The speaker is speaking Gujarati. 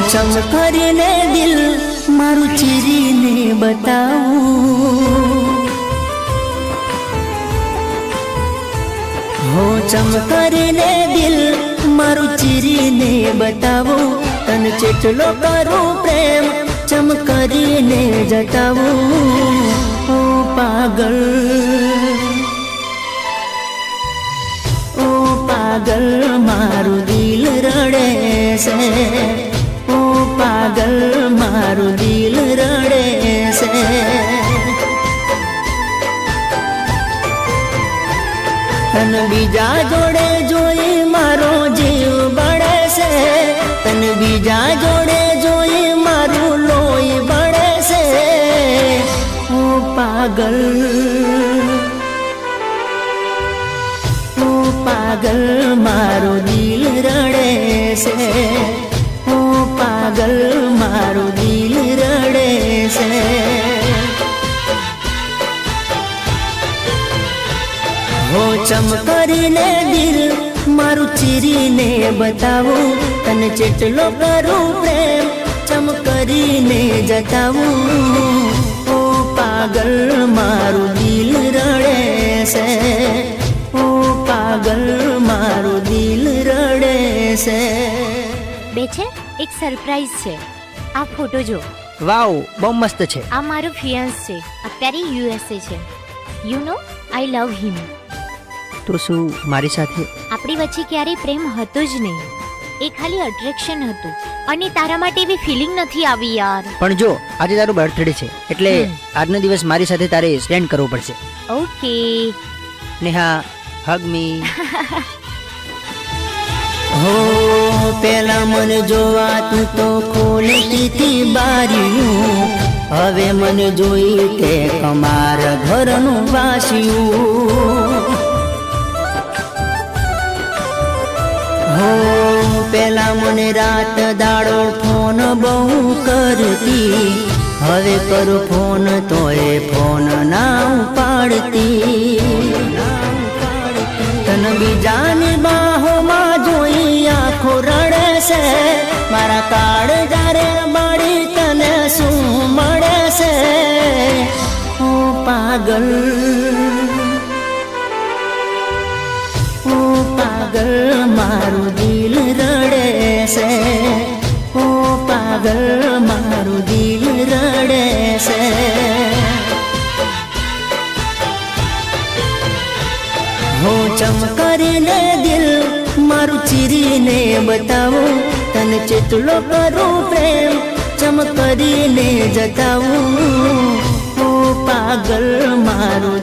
ચમ કરીને દિલ મારું ચીરીને બતાવું, હો ચમ કરીને દિલ મારું ચીરીને બતાવું, તન ચેટલો કરું પ્રેમ ચમ કરીને જતાવું. ઓ પાગલ, ઓ પાગલ મારું દિલ રડે છે, ઓ પાગલ મારું દિલ રડે છે. તન બીજા જોડે જોઈ મારો જીવ બળે છે, તન બીજા જોડે જોઈ મારું લોહી બળે છે. ઓ પાગલ, ઓ પાગલ મારું દિલ રડે છે, ઓ પાગલ મારું દિલ રડે છે. હો ચમ કરીને દિલ મારું ચીરીને બતાવું, તને ચેટલો કરું પ્રેમ ચમ કરીને જતાવું. ઓ પાગલ મારું દિલ રડે છે, ઓ પાગલ મારું દિલ રડે છે. બેચે એક સરપ્રાઈઝ છે, આ ફોટો જો. વાવ, બહુ મસ્ત છે. આ મારો ફિયાન્સ છે, અત્યારે યુએસએ છે. યુ નો આઈ લવ હિમ. તો શું મારી સાથે? આપણી વચ્ચે ક્યારેય પ્રેમ હતો જ નહીં, એ ખાલી અટ્રેક્શન હતું, અને તારા માટે એવી ફિલિંગ નથી આવી યાર. પણ જો આજે તારું બર્થડે છે એટલે આજનો દિવસ મારી સાથે તારે સ્પેન્ડ કરવો પડશે. ઓકે નેહા, હગ મી. હો પેલા મને જોવા તું તો ખોલતી હતી બારીયું, હવે મને જોઈ તે અમારા ઘરનું વાસ્યું. હો પેલા મને રાત દાડો ફોન બહુ કરતી, હવે કરું ફોન તો એ ફોન ના ઉપાડતી. તન બીજાની બાહોમાં જોઈ આંખો રડે છે, મારા કાળ જારે મળી તને શું મળે છે. ઓ પાગલ, ઓ પાગલ મારું દિલ રડે છે, ઓ પાગલ મારું દિલ રડે છે. હો ચમ કરીને દિલ મારું ચીરીને બતાવું, તને ચેટલો કરું પ્રેમ ચમ કરીને જતાવું. ઓ પાગલ મારું